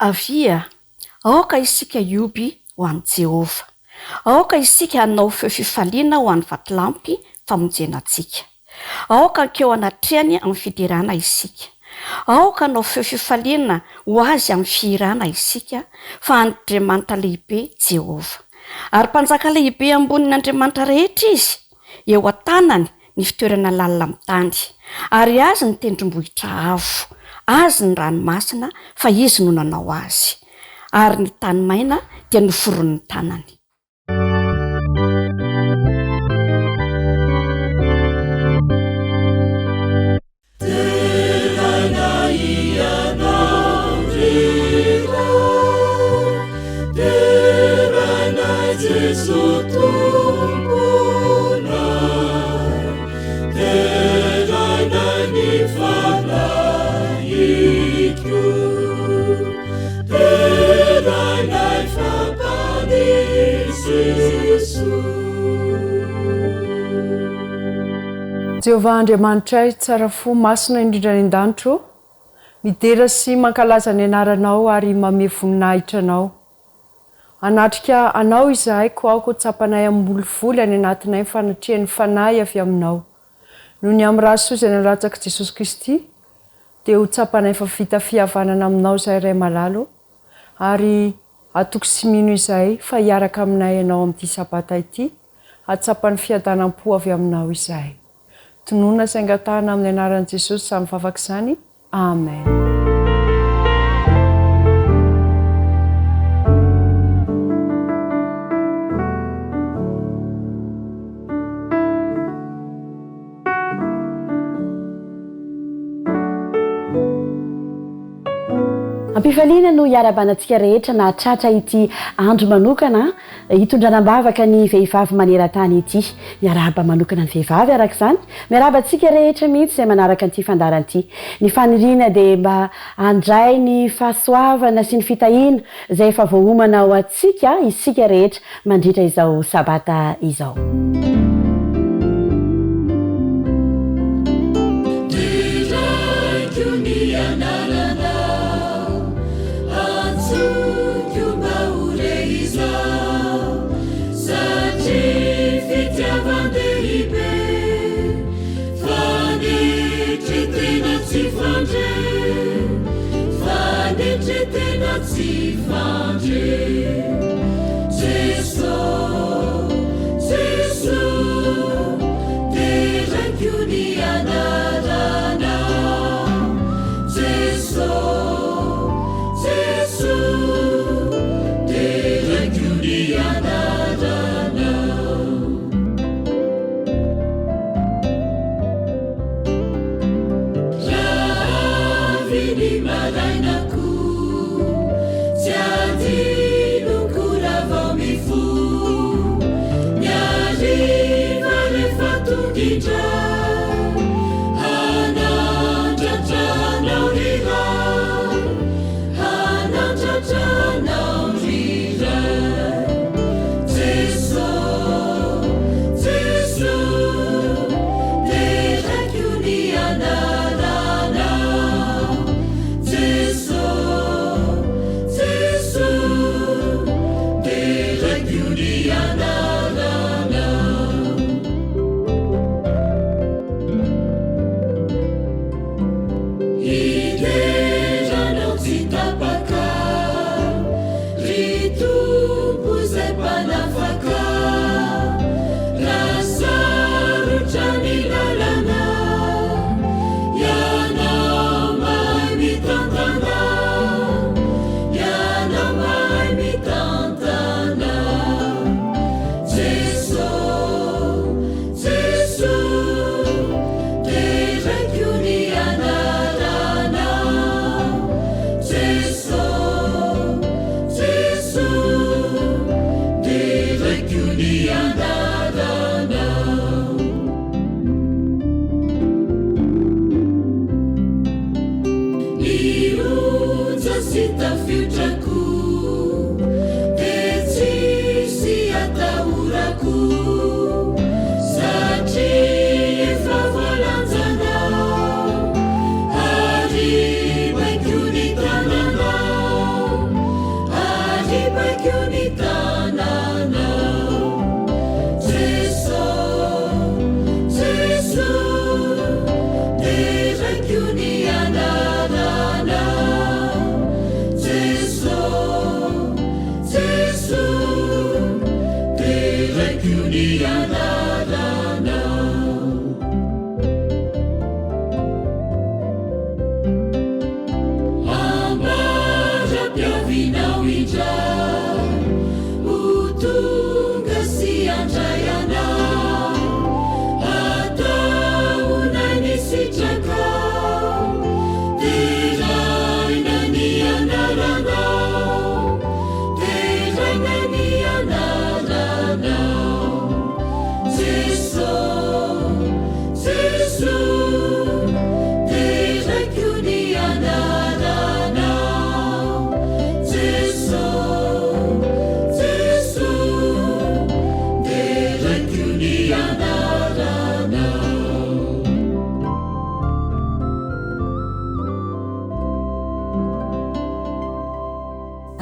Avia, aoka isika ioby ho an'i Jehova. Aoka isika hanao feo fifaliana ho an'ny vatolampy famonjena antsika. Aoka ankeo anatrehany amin'ny fidirana isika. Aoka hanao feo fifaliana ho azy amin'ny fihirana isika fa Andriamanitra lehibe Jehova. Ary mpanjaka lehibe ambonin'Andriamanitra rehetra izy. Eo an-tanany ny fitoerana lalina amin'ny tany. Ary azy ny tendrombohitra avo. Azy ny ranomasina fa izy no nanao azy. Ary ny tany maina dia noforon'ny tanany. Jehovah Andriamanitray tsara fo masina indrindra ny an-danitro, midera sy mankalaza ny anaranao ary mame voninahitra anao. Anatrika anao izahay ko aoko tsapanay amin'ny voly any anatinay fanatrihan'ny fanahy avy aminao. Noho ny amin'ny rasozana latsaka Jesosy Kristy dia ho tsapanay fa vita fihavanana aminao izahay ray malalo ary atoko sy mino izahay fa hiaraka aminay ianao amin'ity sabata ity atsapan'ny fiadanam-po avy aminao izahay. Tonoina saingatahana amin'ny anaran'i Jesosy samy vavaka izany. Amen. Ampifaliana no hiarabanantsika rehetra na tratra ity andro manokana hitondranam-bavaka ny vehivavy maneran-tany ity. Miaraba manokana ny vehivavy araka izany. Miarabantsika rehetra mihitsy izay manaraka an'ity fandarana ity. Ny faniriana dia mba handray ny fahasoavana sy ny fitahiana izay efa voahomana ao antsika isika rehetra mandritra izao sabata izao.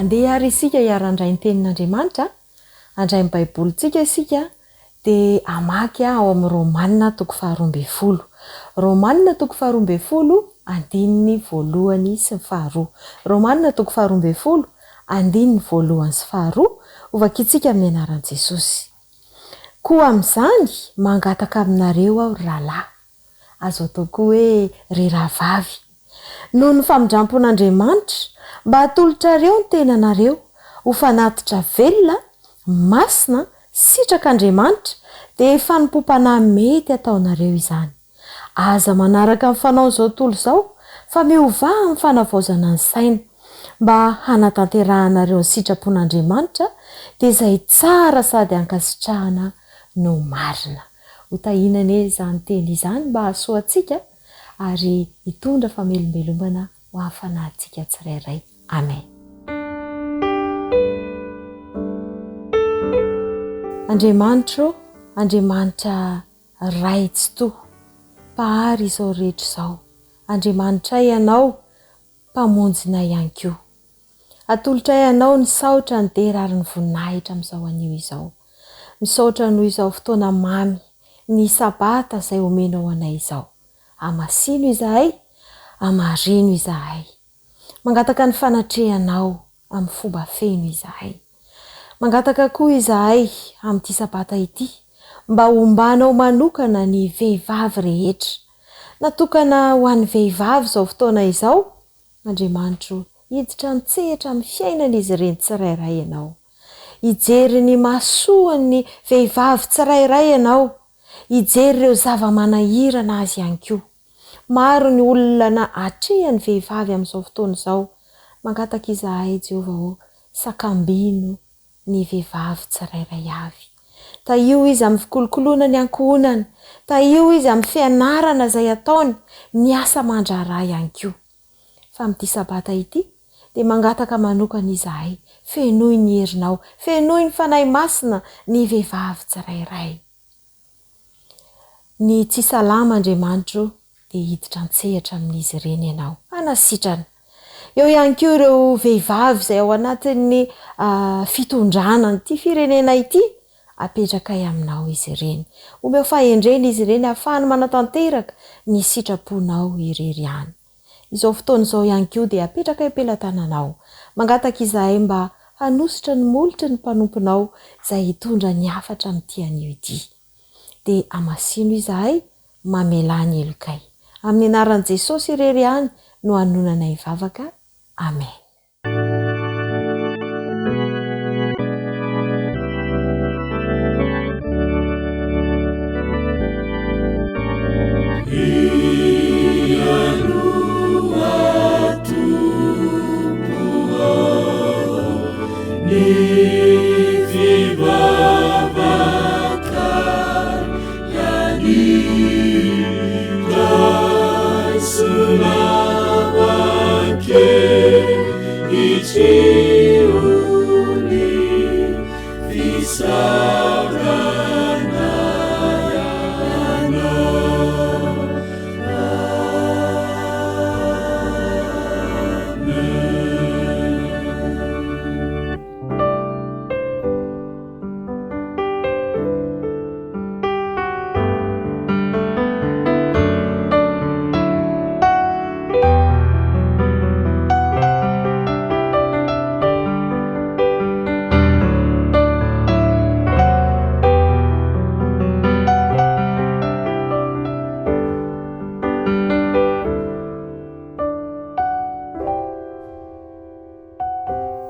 andeha ary isika hiara-ndray ny tenin'andriamanitra andray ny baibolintsika isika dia amaky ao amin'ny romanina toko 12 romanina toko 12 andininy voalohany sy ny faharoa romanina toko 12 andininy voalohany sy faharoa ovakitsika amin'ny anaran'i Jesosy. Koa amin'izany mangataka aminareo aho rahalahy azo atao koa hoe ry rahavavy noho ny famindrampon'Andriamanitra mba hatolotrareo ny tenanareo ho fanatitra velona masina sitrak'Andriamanitra dia fanompom-panahy mety ataonareo izany. Aza manaraka amin'ny fanao izao tontolo izao fa miovaha amin'ny fanavaozana ny saina mba hanatanterahanareo ny sitrapon'Andriamanitra dia izay tsara sady ankasitrahana no marina. Hotahinana izany teny izany mba hahasoantsika ary hitondra famelombelomana ho amin'ny fanahintsika tsirairay. Amen. Andriamanitra ray tsy toa, mpahary izao rehetra izao. Andriamanitra ianao, mpamonjina ihany koa. Atolotra ianao ny saotra ny dera ary ny voninahitra amin'izao anio izao. Misaotra noho izao fotoana mamy, ny sabata izay omenao anay izao. Amasino izahay, amarino izahay. Mangataka ny fanatrehanao amin'ny fomba feno izahay. Mangataka koa izahay amin'ity sabata ity mba hombanao manokana ny vehivavy rehetra. Natokana ho an'ny vehivavy izao fotoana izao. Andriamanitra hiditra nitsehatra amin'ny fiainan'izy ireny tsirairay ianao. Hijery ny mahasoan'ny vehivavy tsirairay ianao. Hijery ireo zava-manahirana azy ihany koa. Maro ny olona hatrehany vehivavy amin'izao fotoana izao. Mangataka izahay Jehovah sakambino ny vehivavy tsirairay avy. Taio izy amin'ny fikolokoloana ny ankohonany. Taio izy amin'ny fianarana izay ataony, miasa mandraharaha ihany koa. Fa amin'ity sabata ity dia mangataka manokana izahay, fenoy ny herinao, fenoy ny fanahy masina ny vehivavy tsirairay. Ny tsy salama Andriamanitra dia hiditra ntsehatra amin'izy ireny ianao. Anasitrana. Eo ihany koa ireo vehivavy izay ao anatin'ny fitondrana ity firenena ity, apetraka aminao izy ireny. Omeo fahendrena izy ireny ahafahany manatanteraka ny sitraponao irery ihany. Izao fotoana izao ihany koa dia apetraka am-pelatananao. Mangataka izahay mba hanositra ny molitra ny mpanomponao izay hitondra ny hafatra amin'ity anio ity. Dia amasino izahay mamelany elokay. Amin'ny anaran'i Jesosy irery ihany no hanonanay vavaka. Amen.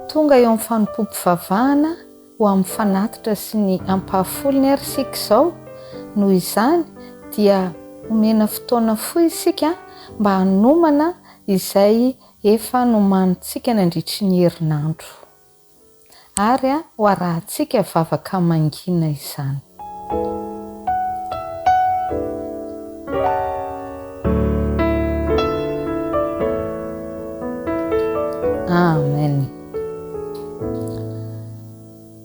tonga eo amin'ny fanompompivavahana ho amin'ny fanatitra sy ny ampahafolony ary sika izao. Noho izany dia omena fotoana fohy isika mba hanomana izay efa nomanitsika ny andritry ny herinandro, ary ho arahantsika vavaka mangina izany. Amen.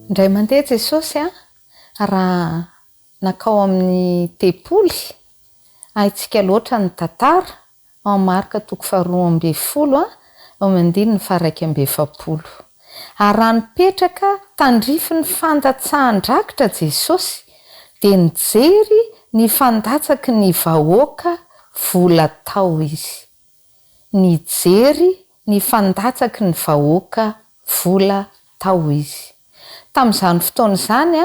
Indray mandeha Jesosy raha nakao amin'ny tempoly, haitsika loatra ny tantara ao Marka 2:12 ao mandiny 1:7. Ary raha nipetraka tandrify ny fandatsahan-drakitra Jesosy dia nijery ny fandatsaky ny vahoaka vola tao izy. Nijery ny fandatsaky ny vahoaka vola tao izy. Tamin'izany fotoana izany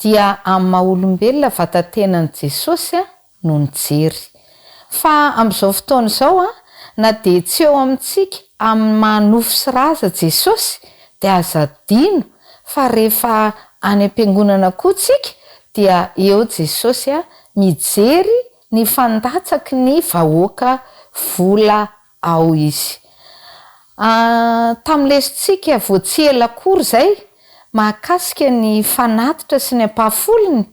dia amin'ny maha-olombelona vatantenan'i Jesosy no nijery. Fa amin'izao fotoana izao na dia tsy eo amintsika amin'ny manofo sy raza Jesosy dia aza adino fa rehefa any am-piangonana koa tsika dia eo Jesosy mijery ny fandatsaky ny vahoaka vola ao izy. Tam'lesitsika voatsy ela akory zay mahakasika ny fanatitra sy ny ampahafolony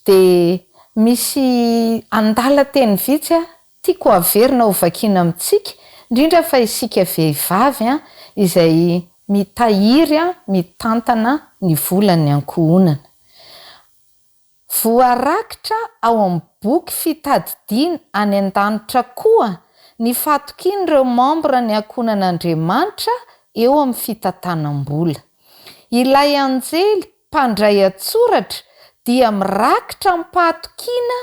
dia misy andalan-teny vitsy tiako averina ho vakiana amintsika, indrindra fa isika vehivavy izay mitahiry mitantana ny volan'ny ankohonana. Voarakitra ao amin'ny boky fitadidiana any an-danitra koa ny fatokian'ireo membre ny ankohonan'Andriamanitra eo amin'ny fitantanam-bola. Ilay anjely mpandray antsoratra dia mirakitra mpatokiana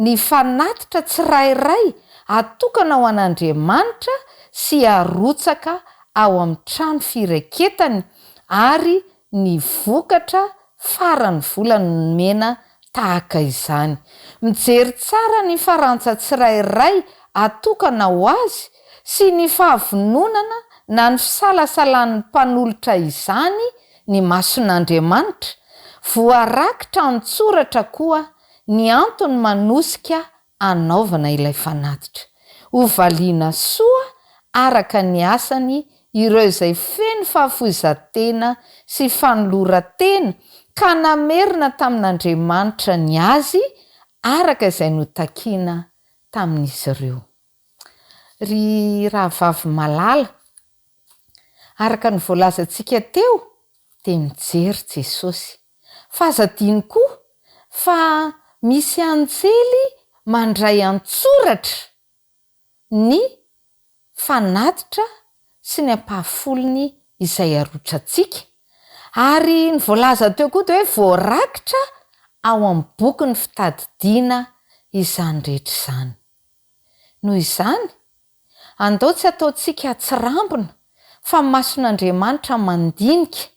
ny fanatitra tsirairay atokana ho an'Andriamanitra sy arotsaka ao amin'ny trano fireketany, ary ny vokatra farany vola nomena tahaka izany. Mijery tsara ny farantsa tsirairay atokana ho azy sy ny fahavononana na ny fisalasalan'ny mpanolotra izany ny mason'Andriamanitra. Voarakitra an-tsoratra koa ny antony manosika anaovana ilay fanatitra. Ho valiana soa araka ny asany ireo izay feno fahafoizan-tena sy fanoloran-tena ka namerina tamin'Andriamanitra ny azy araka izay notakiana tamin'izy ireo. Ry rahavavy malala, araka ny voalazantsika teo dia mijery Jesosy. Fazadiny koa fa misy anjely mandray antsoratra ny fanatitra sy ny ampahafolony izay arotrantsika, ary ny voalaza teo koa dia hoe voarakitra ao amin'ny boky ny fitadidiana izany rehetra izany. Noho izany andao tsy ataontsika atsirambina fa mason'Andriamanitra mandinika,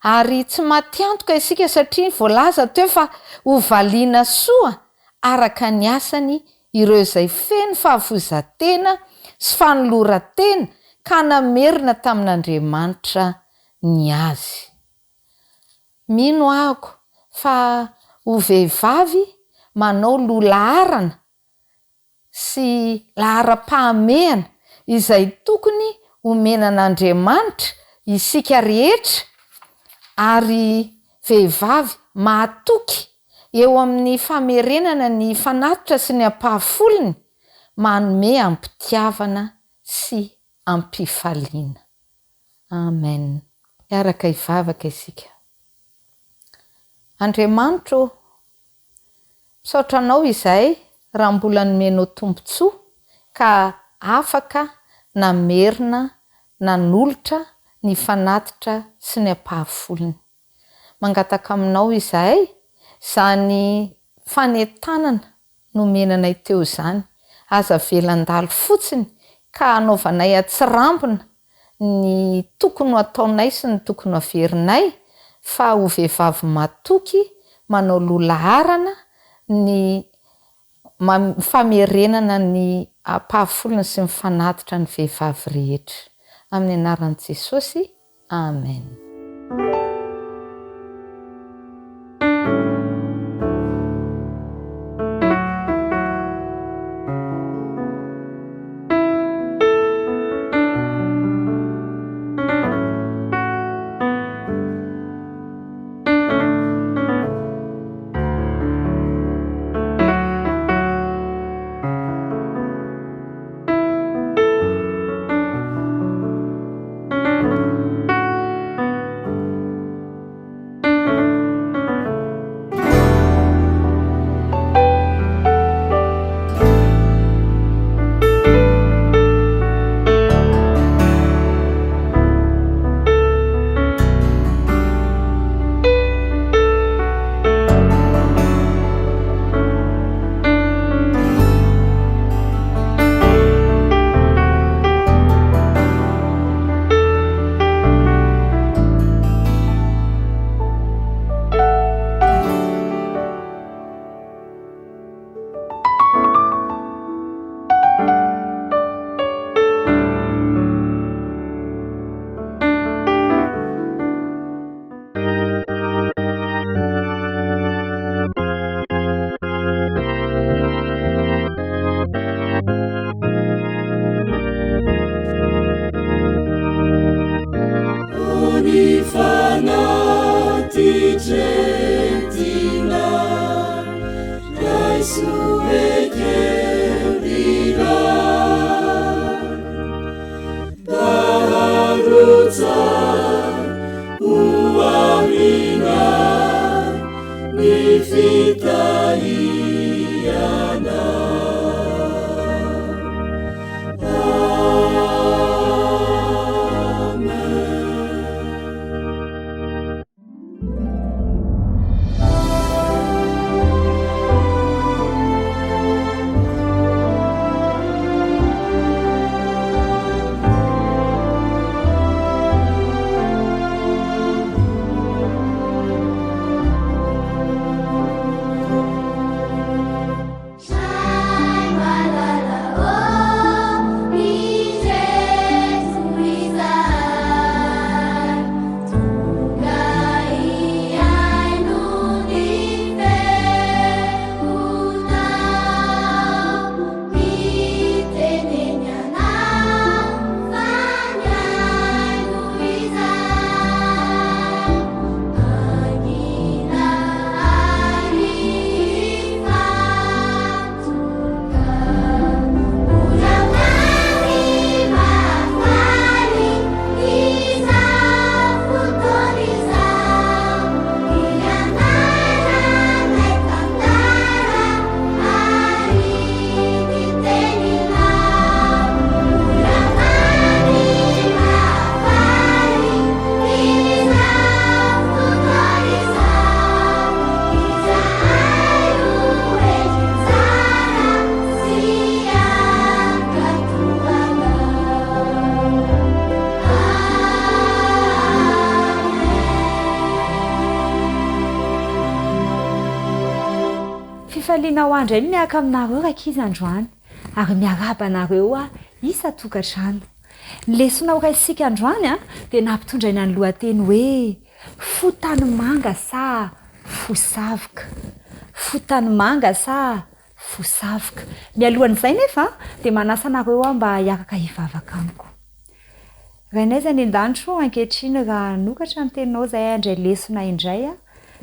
ary tsy matiantoka isika satria voalaza teo fa ho valiana soa araka ny asany ireo izay feno fahafoizan-tena sy fanoloran-tena ka namerina tamin'Andriamanitra ny azy. Mino ahako fa ho vehivavy manao loha laharana sy laharam-pahamehana izay tokony omenan'Andriamanitra isika rehetra, ary vehivavy mahatoky eo amin'ny famerenana ny fanatitra sy ny ampahafolony, manome ampitiavana sy ampifaliana. Amen. Araka hivavaka isika. Andriamanitra, misaotra anao izay raha mbola nomenao tombontsoa ka afaka namerina nanolotra ny fanatitra sy ny ampahafolony. Mangataka aminao izahay izany fanentanana nomenanay teo izany, aza velan-dalo fotsiny ka anaovanay atsirambina ny tokony ho ataonay sy ny tokony ho averinay, fa ho vehivavy matoky manao loha laharana ny famerenana ny ampahafolony sy ny fanatitra ny vehivavy rehetra. Amin'ny anaran'i Jesosy, amen. fifaliana ho andray ny miaka aminareo rakizy androany ary miaraba anareo a isa tokantrano ny lesona ho raisika androany a dia nampitondraina ny lohateny hoe fotany manga sa fosavoka fotany manga sa fosavoka mialohan'izay nefa dia manasa anareo a mba hiaraka hivavaka amiko rainaiza ny an-danitro ankehitriny raha nokatra ny teninao zay andray lesona indray a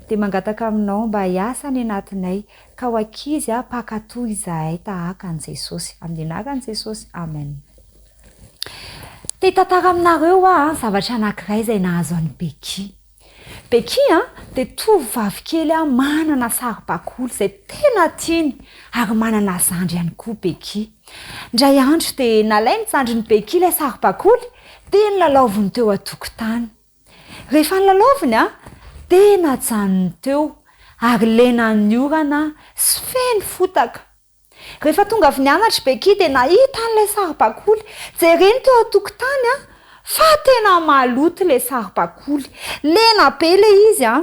dia mangataka aminao mba hiasa ny anatinay ka ho ankizy a pakatoy izahay tahaka an' Jesosy amin'ny anaran'i Jesosy amen. Te tantara aminareo a zavatra anankiray izay nahazo an'i Beky. Beky a dia tovovavy kely a manana saribakoly izay tena tiany ary manana zandry ihany koa Beky. Indray andro dia nalainy zandriny Beky ilay saribakoly dia nilalaoviny teo an-tokotany. Rehefa nilalaoviny a tena janony teo ary lena ny orana sy feno fotaka. Rehefa tonga avy nianatra Beky dia nahita an'ilay saribakoly jereny teo an-tokotany a fa tena maloto ilay saribakoly. Lena be ilay izy a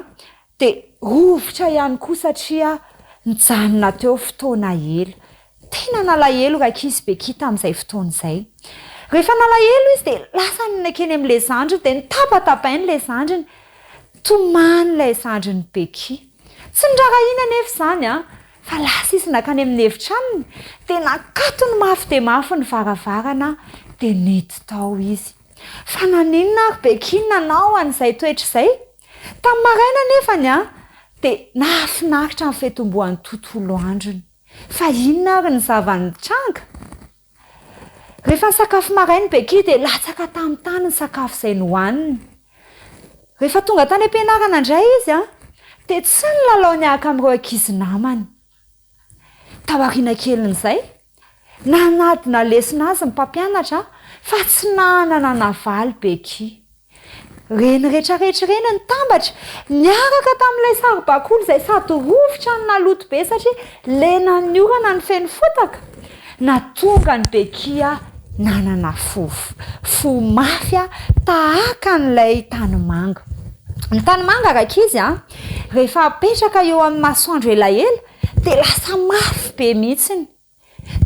dia rovotra ihany koa satria nijanona teo fotoana ela. Tena nalahelo rakizy Beky tamin'izay fotoana izay. rehefa nalahelo izy dia lasa nynakeny amin'ilay zandriny dia nitapatapainy ilay zandriny tomany ilay zandriny beky tsy nirahahina nefa izany a fa lasa izy nakany amin'ny hevitra aminy dia nakatony mafy dia mafy ny varavarana dia nety tao izy fa naninona ary beky nanao an'izay toetra izay tamin'ny maraina nefany a dia nahafinaritra amin'ny fitomboan'ny tontolo androny fa inona ary ny zavanitranga rehefa ny sakafo marainy beky dia latsaka tamin'ny tany ny sakafo izay nohaniny rehefa tonga tany am-pianarana indray izy a dia tsy ny lalao niaraka amin'ireo ankizy namany taoriana kelin'izay nanadina lesona azy ny mpampianatra fa tsy nanana navaly beky reny rehetrarehetra reny ny tambatra niaraka tamin'ilay saribakoly izay sady rovitra ny naloto be satria lena ny orana ny feno fotaka natonga ny bekia nanana fo mafy a tahaka n'ilay tanymanga ny tanymanga rakizy a rehefa apetraka eo amin'ny masoandro elaela dia lasa mafy be mihitsiny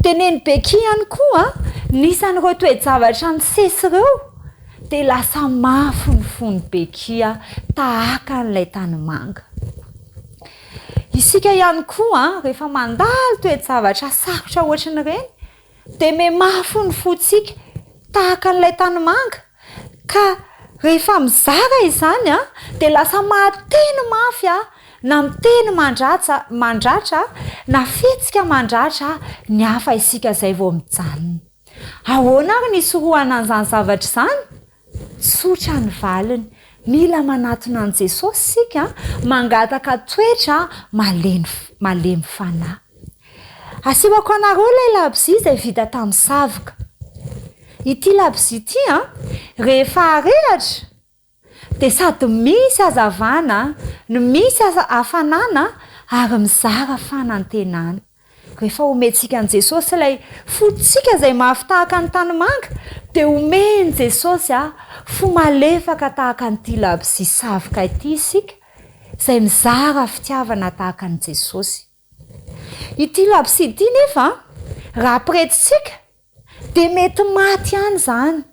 teneny beky ihany koa nisan'ireo toe-javatra ny sesy ireo dia lasa mafy ny fony bekia tahaka n'ilay tanymanga isika ihany koa rehefa mandalo toe-javatra sarotra ohatran'ireny dia me mafy ny fotsika tahaka n'ilay tanymanga ka rehefa mizara izany dia lasa mahateny mafy na miteny mandratra na fetsika mandratra ny hafa isika izay vao mijanona ahoana ary nisorohana an'izany zavatra izany tsotra ny valiny mila manatona an' Jesosy sika mangataka toetra malemy fanahy asivako anareo ilay labozia izay vita tamin'ny savoka ity labozia ity rehefa arehatra dia sady misy hazavana no misy hafanana ary mizara fanantenana rehefa omentsika an' Jesosy ilay fotsika izay mafy tahaka ny tanymanga dia omeny Jesosy fo malefaka tahaka nyity labozia savoka ity isika izay mizara fitiavana tahaka an' Jesosy ity labozia ity nefa raha ampiretintsika dia mety maty ihany izany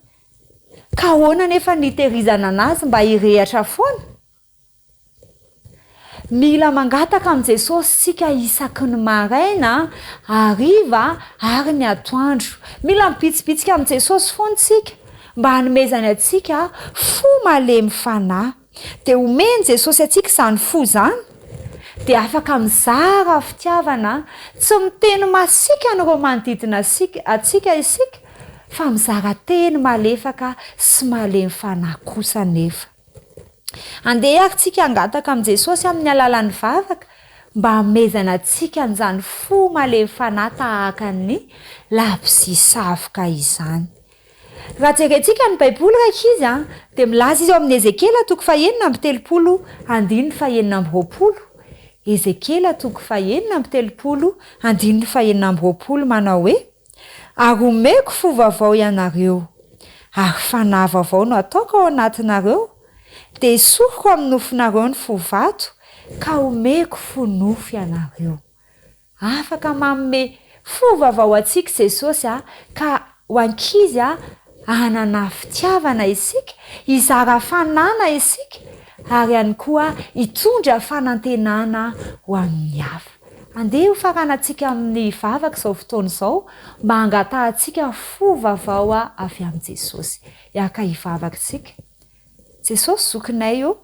ka ahoana nefa nitehirizana anazy mba hirehatra foana mila mangataka amin'i Jesosy sika isaky ny maraina hariva ary ny atoandro mila mipitsipitsika amin'i Jesosy foana tsika mba hanomezany atsika fo malemy fanahy dia omeny Jesosy atsika izany fo izany dia afaka mizara fitiavana tsy miteny masika n'ireo manodidina atsika isika fa mizara teny malefaka sy malemy fanahy kosa nefa andeha ary tsika angataka amin'i Jesosy amin'ny alalan'ny vavaka mba hamezana atsika an'izany fo malemy fanahy tahaka ny labozia savoka izany raha jerentsika ny baiboly rakizy dia milaza izy eo amin'ny Ezekela 9:9-20 Ezekela 9:9-20 manao hoe ary omeko fo vaovao ianareo ary fanahy vaovao no ataoko ao anatinareo dia isoroko amin'ny nofinareo ny fo vato ka omeko fo nofo ianareo afaka manome fo vaovao atsika Jesosy ka ho ankizy hanana fitiavana isika hizara fanana isika ary ihany koa hitondra fanantenana ho amin'ny hafa andeha ho faranantsika amin'ny vavaka izao fotoana izao mba hangatahantsika fo vaovao avy amin'i Jesosy hiaka hivavakantsika Jesosy zokinay io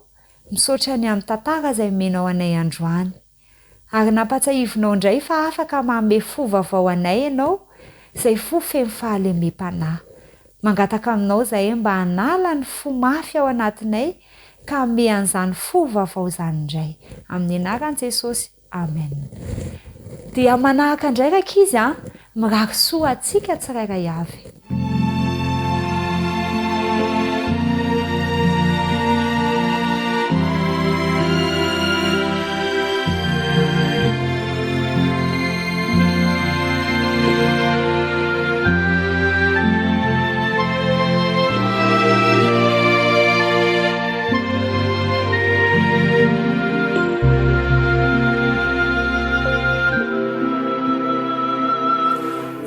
misaotra ny amin'ny tantara izay menao anay androany ary nampatsahivinao indray fa afaka manome fo vaovao anay ianao izay fo feno fahalemem-panahy mangataka aminao izay mba hanala ny fo mafy ao anatinay ka ame an'izany fo vaovao izany indray amin'ny anaran'i Jesosy amen dia manahaka indray rakizy mirary soa atsika tsirairay avy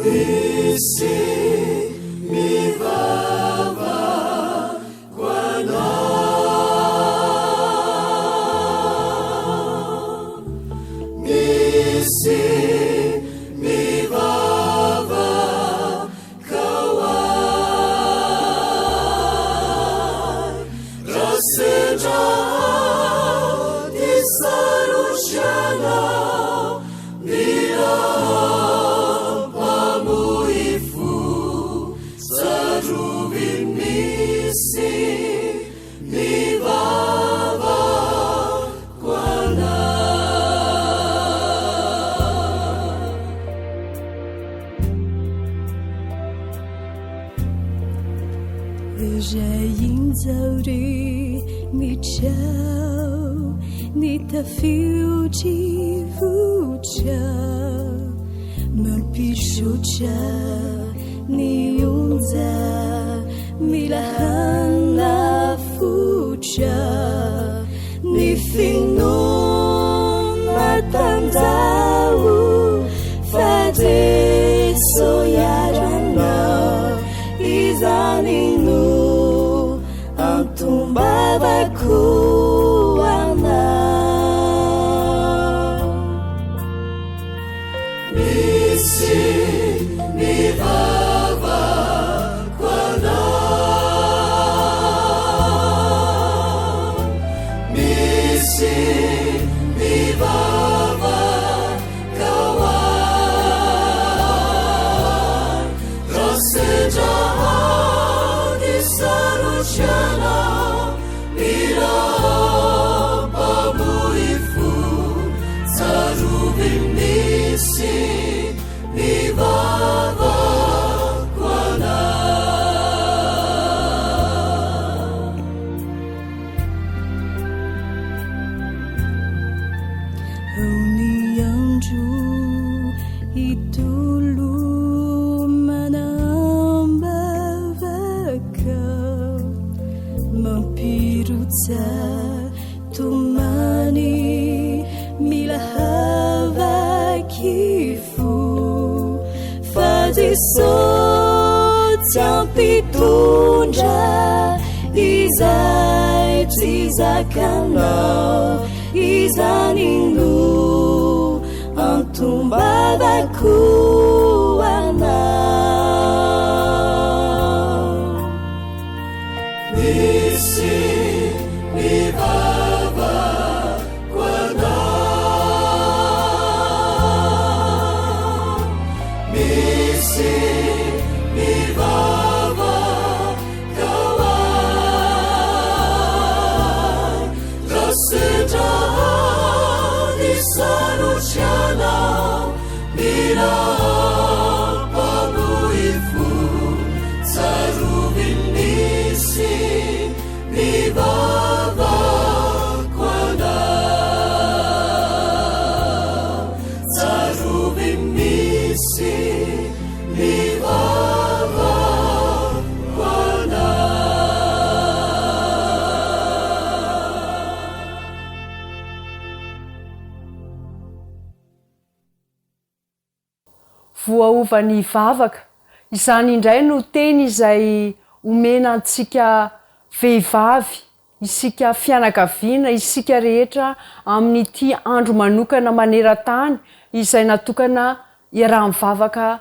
This is votrao ny tafioty votrao mampisotra ny onja mila hana fotrao ny finona tanjao fadeso yaranao izany no antombavako anao misy mivavako anao misy mivavaka ao rasedrahany sarotryanao mirapamoifo tsarovy misy mivavako anao ao ny andro itolo manambavakao mampirotsa tomany mila havakifo fadisotsy ampitondra izay tsy zakanao izany no antombavako anao misy mivavako anao misy mivavaka ao rasedrahany sarotryanao mirapamoifo tsarovy misy mivavako anao tsarovy misy mivavako anao voaovany vavaka izany indray no teny izay omena antsika vehivavy isika fianakaviana isika rehetra amin'ity andro manokana maneran-tany izay natokana iaraha-mivavaka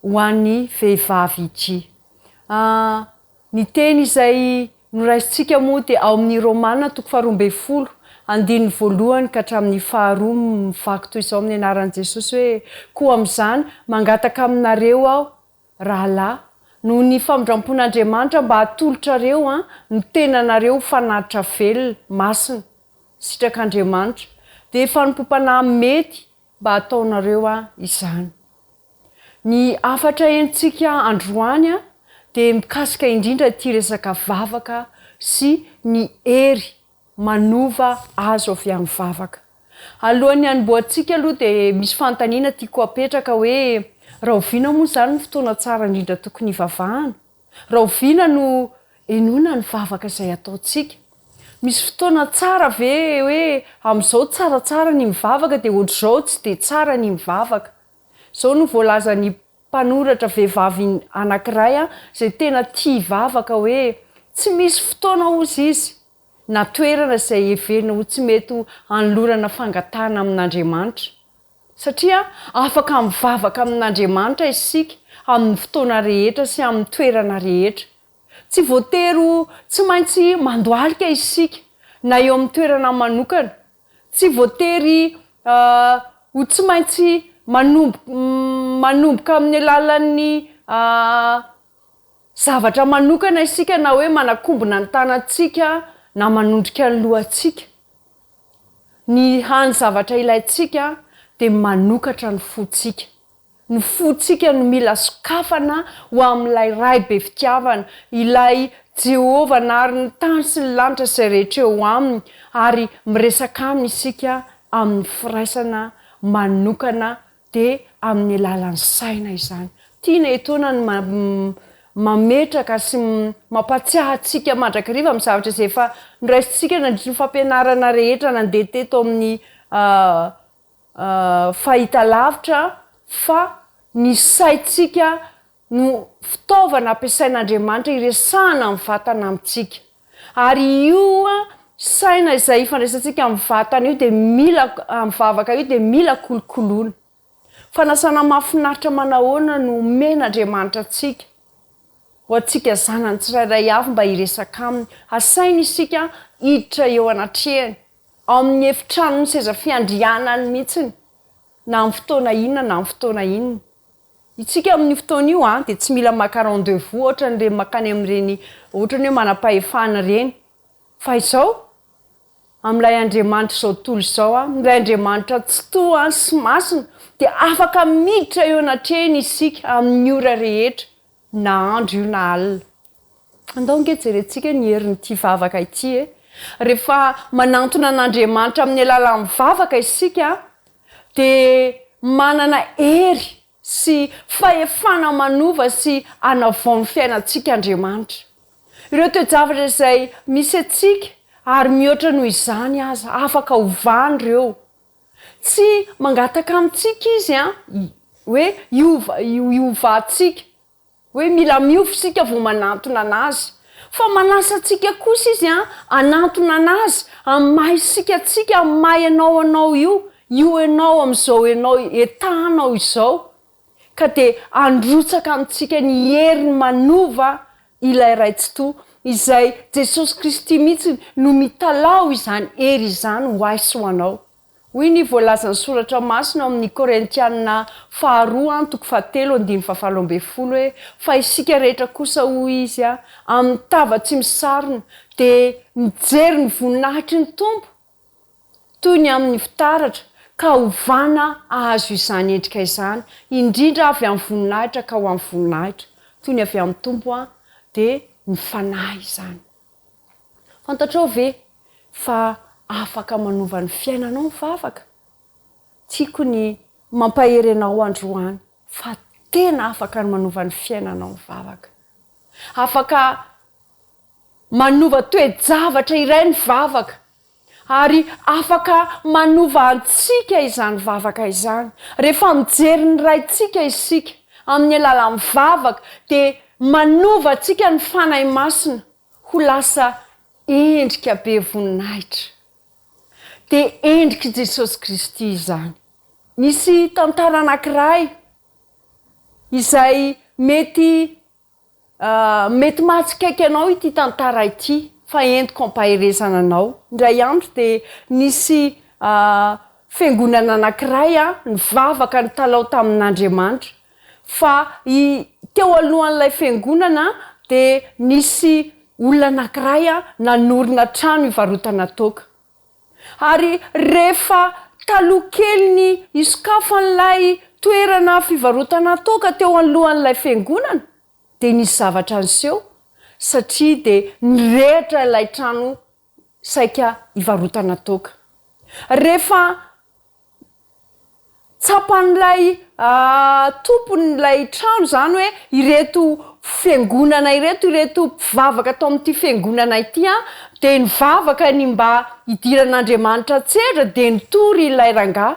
ho an'ny vehivavy ity ny teny izay noraisintsika moa dia ao amin'ny Romana 12 andiny voalohany ka hatramin'ny 2 mivaky toy izao amin'ny anaran'i Jesosy hoe koa amin'izany mangataka aminareo aho rahalahy noho ny famondrampon'Andriamanitra mba hatolotrareo ny tenanareo fanatitra velona masina sitrak'Andriamanitra dia fanompom-panahy mety mba hataonareo izany ny afatra entsika androany dia mikasika indrindra ity resaka vavaka sy ny hery manova azo avy amin'ny vavaka alohan'ny hanomboantsika aloha dia misy fanontaniana tiako apetraka hoe raha oviana moa izany ny fotoana tsara indrindra tokony hivavahana raha oviana no enoina ny vavaka izay ataontsika misy fotoana tsara ve hoe amin'izao tsaratsara ny mivavaka dia ohatr'izao tsy dia tsara ny mivavaka izao no voalaza ny mpanoratra vehivavy anankiray izay tena tia hivavaka hoe tsy misy fotoana ozy izy na toerana izay heverina ho tsy mety hanolorana fangatahana amin'Andriamanitra satria afaka mivavaka amin'Andriamanitra isika amin'ny fotoana rehetra sy amin'ny toerana rehetra tsy voatery tsy maintsy mandoalika isika na eo amin'ny toerana manokana tsy voatery ho tsy maintsy manomboka amin'ny alalan'ny zavatra manokana isika na hoe manakombona ny tanantsika na manondrika ny lohantsika ny hany zavatra ilaintsika dia manokatra ny fotsika no mila sokafana ho amin'ilay ray be fitiavana ilay Jehova nary ny tany sy ny lanitra sy rehetra eo aminy ary miresaka aminy isika amin'ny firaisana manokana dia amin'ny alalan'ny saina izany. Tiana etoana ny mametraka sy mampatsiahy antsika mandrakariva amin'ny zavatra izay efa noraisintsika nandritry ny fampianarana rehetra nandeha teto amin'ny fahitalavitra fa ny saintsika no fitaovana ampiasain'Andriamanitra iresahana amin'ny vatana amintsika. Ary io saina izay ifandraisantsika amin'ny vatana io dia mila amin'ny vavaka io dia mila kolokoloana. Fanasana mahafinaritra manahoana no omen'Andriamanitra antsika ho antsika zanany tsirairay avy mba hiresaka aminy. Asaina isika hiditra eo anatrehany amin'ny efitrano ny seza fiandrianany mihitsiny na amin'ny fotoana inona na amin'ny fotoana inona. Itsika amin'ny fotoana io dia tsy mila maka rendez-vous ohatran'ireny makany amin'ireny ohatran'ny hoe manam-pahefana ireny. Fa izao amin'ilay Andriamanitra izao tontolo izao ilay Andriamanitra tsy toa sy masina dia afaka miditra eo anatrehany isika amin'ny ora rehetra na andro io na alina. Andao nge jerentsika ny herin'ity vavaka ity rehefa manantona an'Andriamanitra amin'ny alalan'ny vavaka isika dia manana hery sy fahefana manova sy anavaon'ny fiainantsika Andriamanitra. Ireo toe-javatra izay misy atsika ary mihoatra noho izany aza afaka ovany ireo. Tsy mangataka amintsika izy hoe iovatsika hoe mila miofo sika vao manantona anazy. Fa manasa atsika kosa izy anantona anazy amahy isika atsika amahy anao io ianao amin'izao ianao etanao izao. Ka dia androtsaka amintsika ny heriny manova ilay raitsi-to izay Jesosy Kristy mihitsy no mitalao izany hery izany ho ahy sy ho anao. Hoy ny voalazan'ny soratra masina amin'ny Korintianina 2:7-7 hoe fa isika rehetra kosa hoy izy amin'ny tava tsy misarona dia mijery ny voninahitry ny Tompo toy ny amin'ny fitaratra ka ovana ahazo izany endrika izany indrindra avy amin'ny voninahitra ka ho amin'ny voninahitra toy ny avy amin'ny Tompo dia ny fanahy izany. Fantatrao ve fa afaka manova ny fiainanao ny vavaka? Tiako ny mampahery anao androany fa tena afaka manova ny fiainanao ny vavaka. Afaka manova toe-javatra iray ny vavaka ary afaka manova antsika izany vavaka izany. Rehefa mijery ny raintsika isika amin'ny alalan'ny vavaka dia manova antsika ny fanahy masina ho lasa endrika be voninahitra. Dia endrika Jesosy Kristy izany. Nisy tantara anankiray izay mety mahatsikaiky anao ity tantara ity fa entiko ampaherezana anao. Indray andro dia nisy fiangonana anankiray ny vavaka ny talao tamin'Andriamanitra fa teo alohan'ilay fiangonana dia nisy olona anankiray nanorina trano ivarotana toaka. Ary rehefa taloha kely ny isokafan'ilay toerana fivarotana toaka teo alohan'ilay fiangonana dia nisy zavatra niseho satria dia nirehitra ilay trano saika ivarotana toaka. Rehefa tsapan'ilay tompon'ilay trano izany hoe ireto fiangonana ireto mpivavaka tao amin'ity fiangonana ity dia nivavaka ny mba hidiran'Andriamanitra tsedra dia nitory ilay rangahy.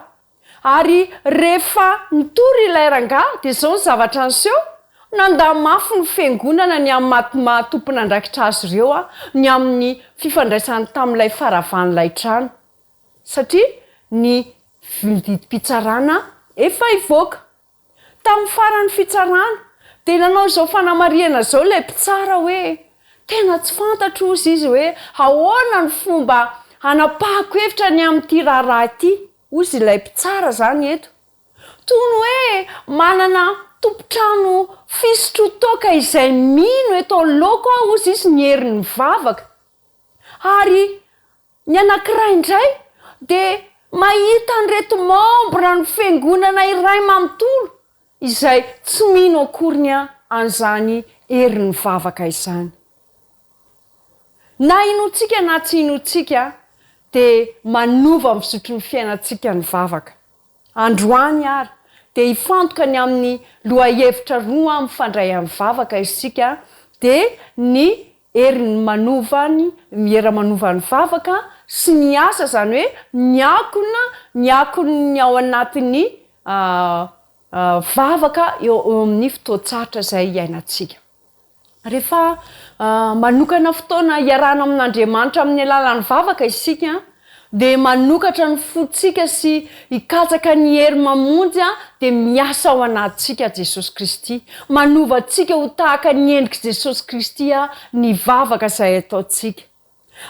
Ary rehefa nitory ilay rangahy dia izao ny zavatra niseho nandamafy ny fiangonana ny amin'ny mahatompona andraikitra azy ireo ny amin'ny fifandraisany tamin'ilay faravan'ilay trano satria ny vidim-pitsarana efa ivoaka. Tamin'ny faran'ny fitsarana dia nanao izao fanamariana izao ilay mpitsara hoe tena tsy fantatro izy hoe ahoana ny fomba hanapahako hevitra ny amin'ity raharaha ity. Ozy ilay mpitsara zany eto. Toy ny hoe manana tompotrano fisotro toaka izay mino eto loko ozy izy ny herin'ny mivavaka. Ary ny anankiray indray dia mahita an'ireto membre ny fiangonana iray manontolo izay tsy mino akoriny an'izany herin'ny mivavaka izany. na inotsika na tsy inotsika dia manova misotro ny fiainantsika ny vavaka. Androany ary dia ifantoka ny amin'ny lohahevitra roa mifandray amin'ny vavaka isika dia ny herin'ny manovany mihera manovany vavaka sy ny asa zany hoe miakony ao anatin'ny vavaka eo amin'ny fotoatsaratra izay iainantsika. Rehefa manokana fotoana iarana amin'Andriamanitra amin'ny alalan'ny vavaka isika dia manokatra ny fotsika sy hikatsaka ny hery mamonjy dia miasa ao anatintsika Jesosy Kristy, manova antsika ho tahaka ny endrika Jesosy Kristy ny vavaka izay ataontsika.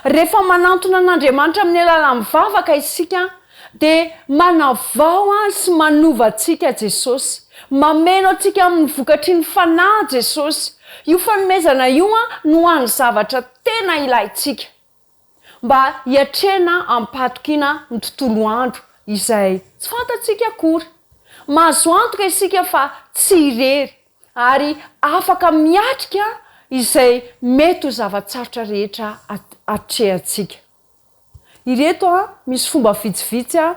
Rehefa manantona an'Andriamanitra amin'ny alalan'ny vavaka isika dia manavao sy manova antsika Jesosy, mameno antsika amin'ny vokatry ny fanahy Jesosy. Io fanomezana io no any zavatra tena ilayntsika mba hiatrena ampatokiana ny tontolo andro izay tsy fantatsika akory. Mahazo antoka isika fa tsy irery ary afaka miatrika izay mety ho zavatsarotra rehetra atrehantsika. Ireto misy fomba vitsivitsy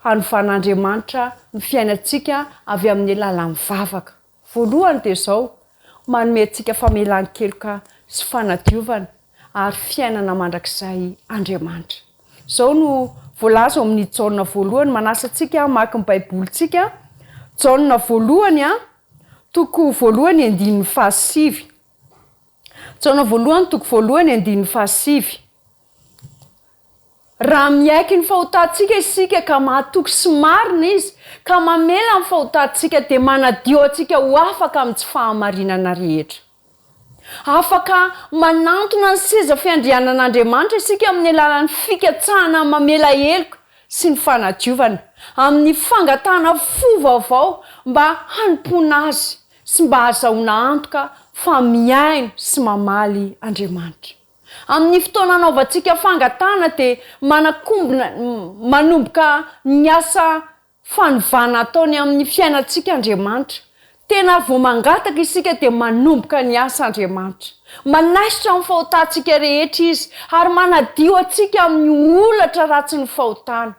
hanofan'Andriamanitra ny fiainantsika avy amin'ny alalan'ny vavaka. Voalohany dia izao, manome antsika famelan-keloka sy fanadiovana ary fiainana mandrakizay Andriamanitra. Izao no voalaza amin'ny Jaona voalohany, manasa antsika maka ny baibolitsika. Jaona voalohany toko voalohany 1:7. Jaona voalohany toko voalohany 1:7. Raha miaiky ny fahotantsika isika ka mahatoky sy marina izy ka mamela ny fahotantsika dia manadio antsika ho afaka amin'ny tsy fahamarinana rehetra. Afaka manantona ny seza fiandrianan'Andriamanitra isika amin'ny alalan'ny fikatsahana mamela heloka sy ny fanadiovana, amin'ny fangatahana fo vaovao mba hanompoana azy sy mba hahazahoana antoka fa miaino sy mamaly Andriamanitra. Amin'ny fotoana anaovantsika fangatahana dia manomboka ny asa fanovana ataony amin'ny fiainantsika Andriamanitra. Tena vao mangataka isika dia manomboka ny asa Andriamanitra. Manaisitra amin'ny fahotantsika rehetra izy ary manadio antsika amin'ny olatra ratsy ny fahotana.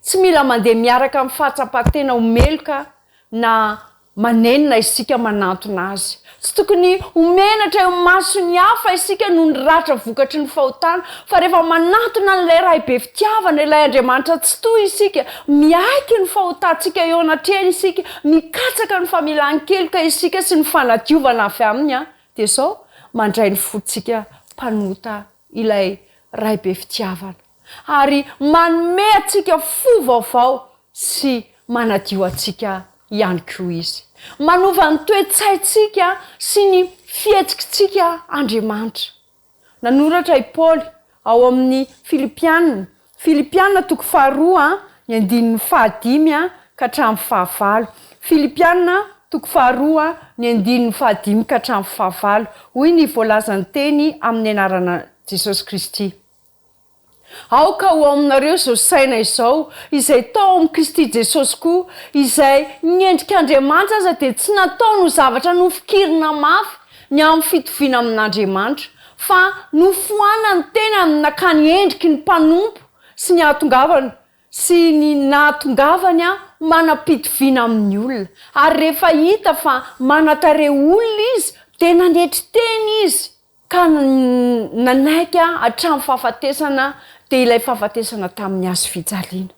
Tsy mila mandeha miaraka amin'ny fahatsapatena homeloka na manenina isika manantona azy. Tsy tokony homenatra eo masony hafa isika no ny ratra vokatry ny fahotana, fa rehefa manantona n'ilay ray be fitiavana ilay Andriamanitra tsy toy isika, miaiky ny fahotantsika eo anatrehany isika, mikatsaka ny famelan-keloka isika sy ny fanadiovana avy aminy dia izao mandray ny fotsika mpanota ilay ray be fitiavana ary manome antsika fo vaovao sy manadio antsika ihany koa izy. Manova ny toe-tsaintsika sy ny fihetsikitsika Andriamanitra. Nanoratra i Paoly ao amin'ny Filipianina toko 2 1:5 ka hatramin'ny 9. Filipianina toko 2 1:5 ka hatramin'ny 9. Hoy ny voalazany teny amin'ny anarana Jesosy Kristy. Aoka ho aminareo izao saina izao izay tao amin'ny Kristy Jesosy koa, izay niendrika Andriamanitra aza dia tsy natao no zavatra nofikirina mafy ny amin'ny fitoviana amin'Andriamanitra, fa nofohana ny tena amin'ny nakany endriky ny mpanompo sy ny ahatongavany sy ny nahatongavany manam-pitoviana amin'ny olona. Ary rehefa hita fa manatare olona izy dia nandetry teny izy ka nanaiky hatramin'ny fahafatesana dia ilay fahafatesana tamin'ny hazo fijaliana.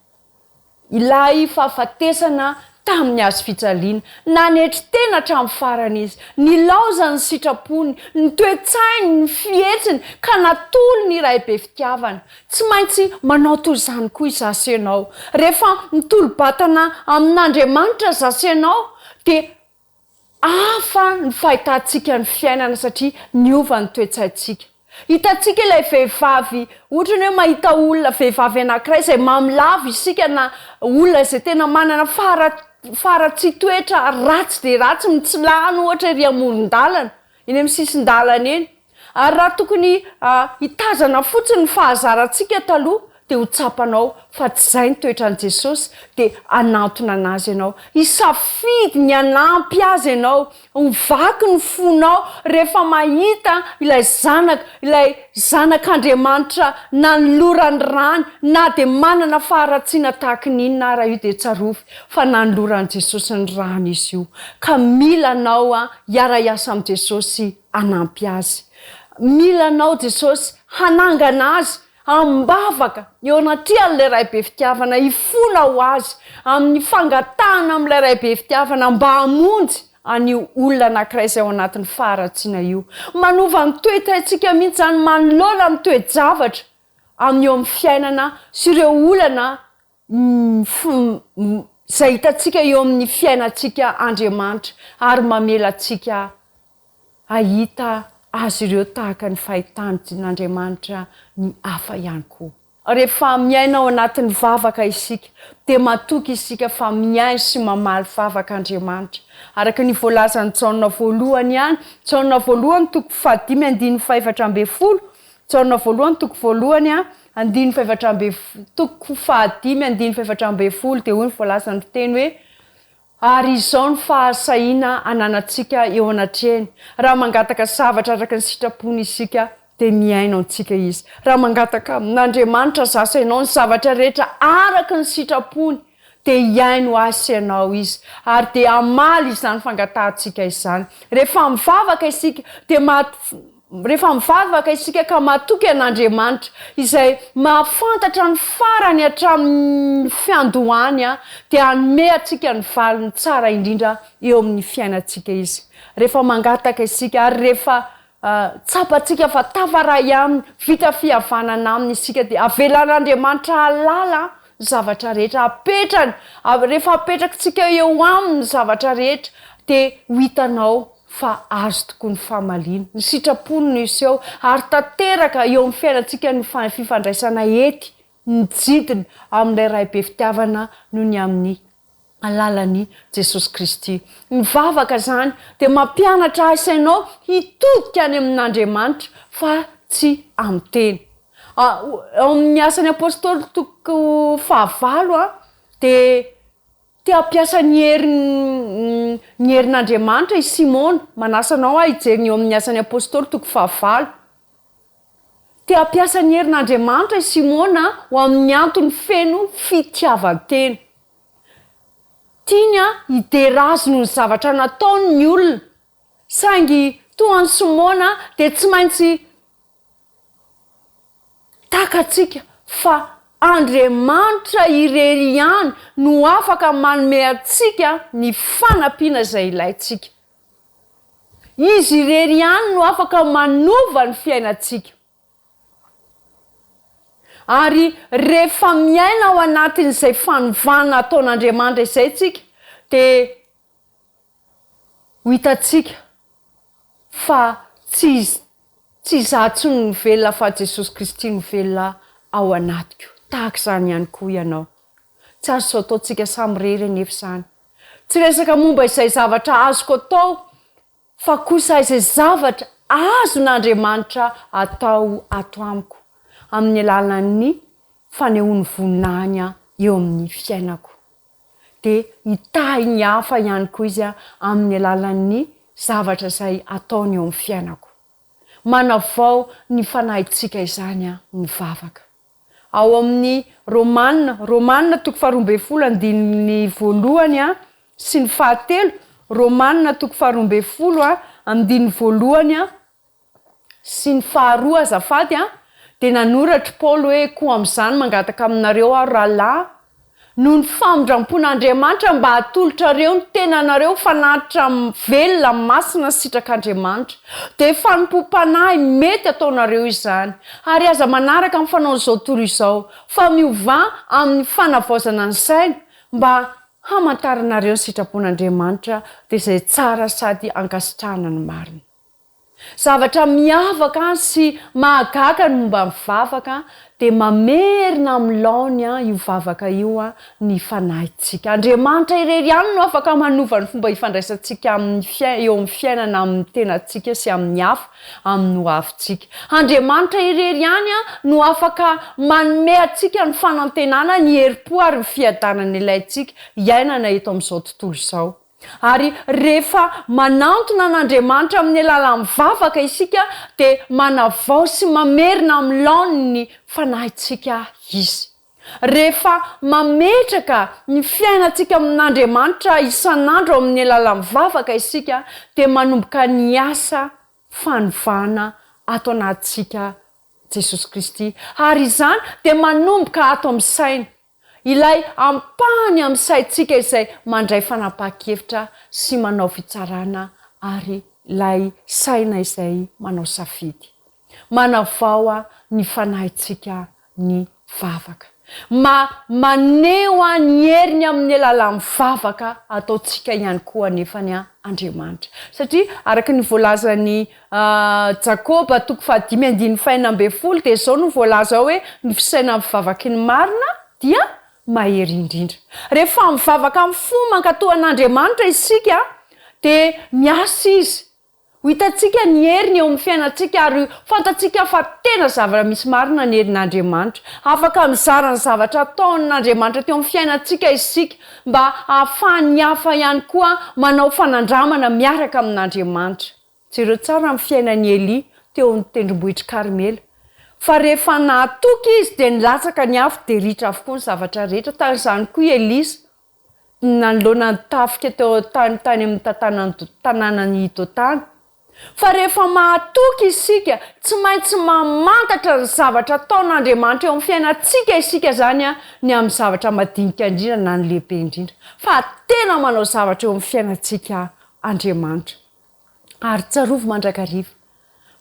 Ilay fahafatesana tamin'ny hazo fijaliana, nanetry tena hatramin'ny farany izy, nilaoza ny sitrapony, ny toe-tsainy, ny fihetsiny ka natolo ny ray be fitiavana. Tsy maintsy manao toy izany koa izasy ianao. Rehefa mitolo-batana amin'Andriamanitra zasy ianao dia hafa ny fahitantsika ny fiainana satria niova ny toe-tsaintsika. Hitantsika ilay vehivavy, ohatra ny hoe mahita olona vehivavy anankiray izay mamilavo isika na olona izay tena manana faratsy toetra ratsy dia ratsy, mitsilahana ohatra ery amoron-dalana, eny amin'ny sisin-dalana eny. Ary raha tokony hitazana fotsiny ny fahazarantsika taloha te ho tsapanao fa tsy zay ny toetrany Jesosy dia anatona anazy ianao isafidy ny anampy azy ianao hovaky ny fonao rehefa mahita ilay zanak'Andriamanitra nanolorany rany na dia manana faharatsiana tahaka n'inona raha io dia tsarofy fa nanolorany Jesosy ny rany izy io ka mila anao hiara-iasa amin'ny Jesosy anampy azy mila anao Jesosy hanangana azy ambavaka eo anaty an'ilay ray be fitiavana ifona ho azy amin'ny fangatahana amin'ilay ray be fitiavana mba hamonjy an'io olona anankiray izay ao anatin'ny faharatsiana io manova ny toetraintsika mihitsy zany manolona ny toe-javatra amin'eo amin'ny fiainana sy ireo olana izay hitantsika eo amin'ny fiainantsika Andriamanitra ary mamela antsika ahita azy ireo tahaka ny fahitan'Andriamanitra ny hafa ihany koa. Rehefa miaina ao anatin'ny vavaka isika dia matoky isika fa miaino sy mamaly vavak'Andriamanitra. Araka ny voalazan'ny Jaona voalohany ihany, Jaona voalohany toko 5:7-10, Jaona voalohany toko voalohany toko 5:7-10 dia hoy ny voalazan'ny teny hoe ary izao ny fahasahiana ananantsika eo anatrehany raha mangataka zavatra araka ny sitrapony isika dia miaino antsika izy raha mangataka amin'Andriamanitra zasa ianao ny zavatra rehetra araka ny sitrapony dia hiaino azy ianao izy ary dia amaly izany fangatahantsika izany rehefa mivavaka isika dia rehefa mivavaka isika ka matoky an'Andriamanitra izay mahafantatra ny farany hatramin'ny fiandohany dia hanome antsika ny valiny tsara indrindra eo amin'ny fiainantsika izy rehefa mangataka isika ary rehefa tsapantsika fa tafaray aminy vita fihavanana aminy isika dia avelan'Andriamanitra halala zavatra rehetra apetrany rehefa apetrakintsika eo aminy zavatra rehetra dia ho hitanao fa azo tokoa ny fahamaliana ny sitrapony iseho ary tanteraka eo amin'ny fiainantsika ny fifandraisana ety ny jidina amin'ilay ray be fitiavana noho ny amin'ny alalan'i Jesosy Kristy ny vavaka zany dia mampianatra isanao hitodika any amin'Andriamanitra fa tsy amin'ny teny ao amin'ny asan'ny apôstôly toko 9 dia te hampiasa ny herin'Andriamanitra i Simona manasanao hijery eo amin'ny asan'ny apôstôly toko 9 te hampiasa ny herin'Andriamanitra i Simona ho amin'ny antony feno fitiavan-tena tiany hiderazy noho ny zavatra nataony ny olona saingy toa ny Simona dia tsy maintsy takatsika fa Andriamanitra irery ihany no afaka manome antsika ny fanampiana izay ilayntsika izy irery ihany no afaka manova ny fiainantsika ary rehefa miaina ao anatin'izay fanovana ataon'Andriamanitra izay tsika dia ho hitantsika fa tsy zatsy ny velona fa Jesosy Kristy ny velona ao anatiko tahaka izany ihany koa ianao tsy azo sao ataontsika samy rery anefa izany tsy resaka momba izay zavatra azoko atao fa kosa izay zavatra azon'Andriamanitra atao ato amiko amin'ny alalan'ny fanehoany voninahiny eo amin'ny fiainako dia hitahy ny hafa ihany koa izy amin'ny alalan'ny zavatra izay ataony eo amin'ny fiainako manavao ny fanahitsika izany ny vavaka ao amin'ny Romanina toko 12:1 sy ny 7 Romanina toko 12:1 sy ny 2 azafady dia nanoratra Paoly hoe koa amin'izany mangataka aminareo rahalahy noho ny famondram-pon'Andriamanitra mba hatolotrareo ny tenanareo fanatitra velona masina sitrak'Andriamanitra dia fanompo-panahy mety ataonareo izany ary aza manaraka amin'ny fanaon'izao tory izao fa miova amin'ny fanavaozana ny saina mba hamantaranareo ny sitrapon'Andriamanitra dia izay tsara sady ankasitrahana ny marina zavatra miavaka sy mahagaga ny momba mivavaka dia mamerina amin'ny laony io vavaka io ny fanahitsika. Andriamanitra irery ihany no afaka manova ny fomba ifandraisantsika eo amin'ny fiainana amin'ny tenantsika sy amin'ny hafa amin'ny hoavintsika. Andriamanitra irery ihany no afaka manome atsika ny fanantenana ny herim-po ary ny fiadanana ilayntsika iainana eto amin'izao tontolo izao. Ary rehefa manantona an'Andriamanitra amin'ny alalan'ny vavaka isika dia manavao sy mamerina amin'ny laony ny fanahitsika izy. Rehefa mametraka ny fiainantsika amin'Andriamanitra isan'andro amin'ny alalan'ny vavaka isika dia manomboka ny asa fanovana ato anatsika Jesosy Kristy. Ary izany dia manomboka ato amin'ny saina. Ilay ampahany amin'ny saintsika izay mandray fanapa-kevitra sy manao fitsarana ary ilay saina izay manao safidy. Manavao ny fanahitsika ny vavaka. Maneho ny heriny amin'ny alalan'ny vavaka ataontsika ihany koa nefany Andriamanitra. Satria araka ny voalazan'ny Jakoba 5:12 dia izao no voalaza hoe ny fisaina amin'ny vavaky ny marina dia mahery indrindra. Rehefa mivavaka amin'ny fo mankatoan'Andriamanitra isika dia miasa izy. Ho hitantsika ny heriny eo amin'ny fiainantsika ary fantatsika fa tena zavatra misy marina ny herin'Andriamanitra. Afaka mizara ny zavatra ataon'Andriamanitra teo amin'ny fiainantsika isika mba ahafahany hafa ihany koa manao fanandramana miaraka amin'Andriamanitra. Jereo tsara amin'ny fiainan'ny Eli teo amin'ny tendrombohitra Karmela. Fa rehefa nahatoky izy dia nilatsaka ny afo dia ritra avokoa ny zavatra rehetra. Tahaka izany koa Elisa nanoloana ny tafika teo tany amin'ny tanànan'ny Dotany. Fa rehefa mahatoky isika tsy maintsy mamantatra ny zavatra ataon'Andriamanitra eo amin'ny fiainantsika isika zany ny amin'ny zavatra madinika indrindra na ny lehibe indrindra. Fa tena manao zavatra eo amin'ny fiainantsika Andriamanitra. Ary tsarovy mandrakariva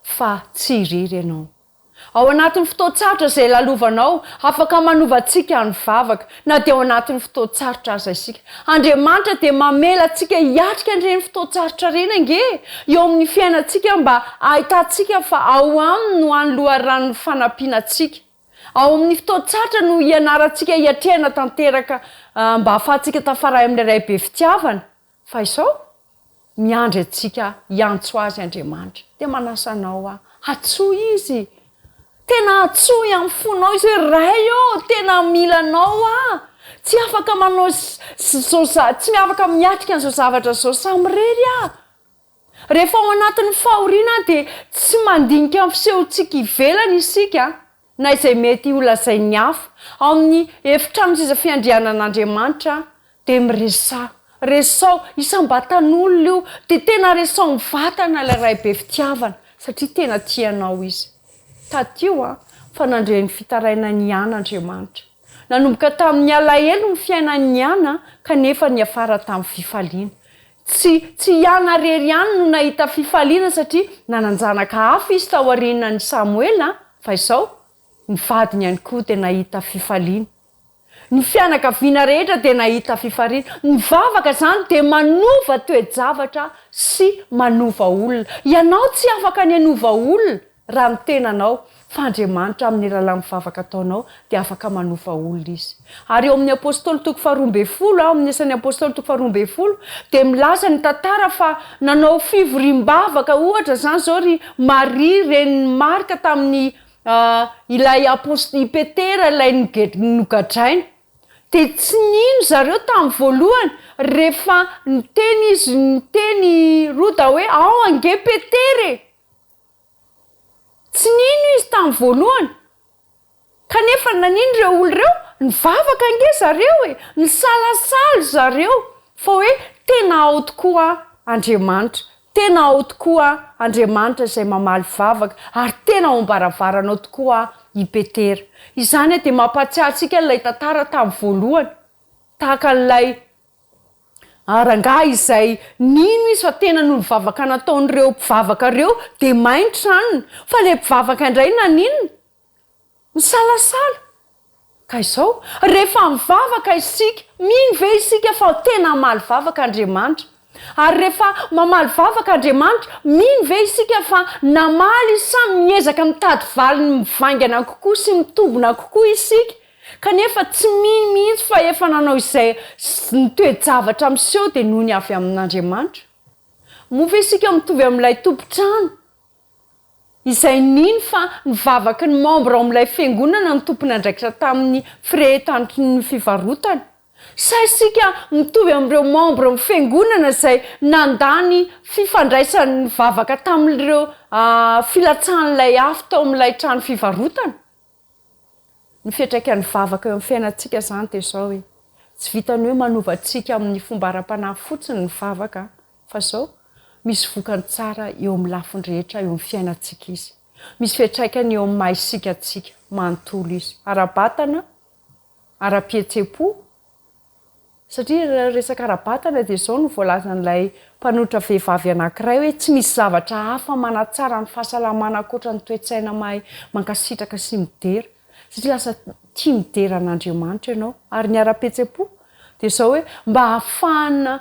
fa tsy irery ianao. Ao anatin'ny fotoan-tsarotra izay lalovanao, afaka manovantsika ny vavaka na dia ao anatin'ny fotoan-tsarotra aza isika. Andriamanitra dia mamela atsika hiatrika an'ireny fotoan-tsarotra ireny ange eo amin'ny fiainantsika mba ahitantsika fa ao aminy no anoloharanon fanampianantsika. Ao amin'ny fotoan-tsarotra no hianarantsika hiatrehana tanteraka mba ahafahantsika tafaray amin'ny iray be fitiavana. Fa izao miandry atsika hiantso azy Andriamanitra. Dia manasa anao atsoa izy. Tena atsoa amin'ny fonao izy hoe ray tena milanao tsy afaka manao tsy afaka miatrika an'izao zavatra izao samirery Rehefa ao anatin'ny fahoriana dia tsy mandinika amin'ny fisehontsika ivelany isika na izay mety ho lazain'ny hafa. Ao amin'ny efitrano sisa fiandrianan'Andriamanitra dia resao isam-batan'olona io dia tena resao mivatana ilay ray be fitiavana satria tena tianao izy. Tatio fa nandray ny fitarainan'ny Ana Andriamanitra. Nanomboka tamin'ny alahelo ny fiainan'ny Ana kanefa ny afara tamin'ny fifaliana. Tsy Ana rery ihany no nahita fifaliana satria nananjanaka hafa izy tao aorianan'ny Samuela fa izao ny vadiny ihany koa dia nahita fifaliana. Ny fianakaviana rehetra dia nahita fifaliana. Ny vavaka izany dia manova toe-javatra sy manova olona. Ianao tsy afaka ny hanova olona raha ny tenanao fa Andriamanitra amin'ny alalan'ny vavaka ataonao dia afaka manova olona izy. Ary eo amin'ny apôstôly 12 amin'ny asan'ny apôstôly 12 dia milaza ny tantara fa nanao fivoriam-bavaka ohatra zany zao ry Maria reniny Marka tamin'ny ilay apôstôly Petera ilay nogadrainy. Dia tsy nino zareo tamin'ny voalohany rehefa niteny Roda hoe ao ange Petere. Tsy nino izy tamin'ny voalohany. Kanefa nanino ireo olo ireo? Nivavaka ange zareo nisalasala zareo fa hoe tena ao tokoa Andriamanitra. Tena ao tokoa Andriamanitra izay mamaly vavaka ary tena ao am-baravarana ao tokoa i Petera. Izany dia mampatsiahy antsika ilay tantara tamin'ny voalohany. Tahaka ilay rangahy izay nino izy fa tena no mivavaka nataon'ireo mpivavaka ireo dia maintry aniny. Fa ilay mpivavaka indray nanino? Nisalasala. Ka izao rehefa mivavaka isika, mino ve isika fa tena mamaly vavaka Andriamanitra? ary rehefa mamaly vavaka andriamanitra mino ve isika fa namaly samy miezaka mitady valiny mivaingana kokoa sy mitobona kokoa isika kanefa tsy mino mihitsy fa efa nanao izay nitoejavatra miseho dia noho ny avy amin'andriamanitra moa isika mitovy amin'ilay tompotrano izay nino fa nivavaky ny membre ao amin'ilay fiangonana ny tompony andraikitra tamin'ny firehetantry ny fivarotana sa isika mitovy amin'ireo membre ny fiangonana izay nandany fifandraisan'ny vavaka tamin'ireo filatsan'ilay afo tao amin'ilay trano fivarotana ny fiatraikan'ny vavaka eo amin'ny fiainantsika izany dia izao hoe tsy vitany hoe manovatsika amin'ny fomba ara-panahy fotsiny ny vavaka fa izao misy vokany tsara eo amin'ny lafiny rehetra eo amin'ny fiainantsika izy misy fiatraikany eo amin'ny maha isika manontolo izy ara-batana ara-pihetsepo satria resaka ara-batana dia izao no voalazan'ilay mpanotra vehivavy anankiray hoe tsy misy zavatra hafa manatsara ny fahasalamana ankoatra ny toe-tsaina mahay mankasitraka sy midera satria lasa tia midera an'andriamanitra ianao ary ny ara-pihetsepo dia izao hoe mba hahafahana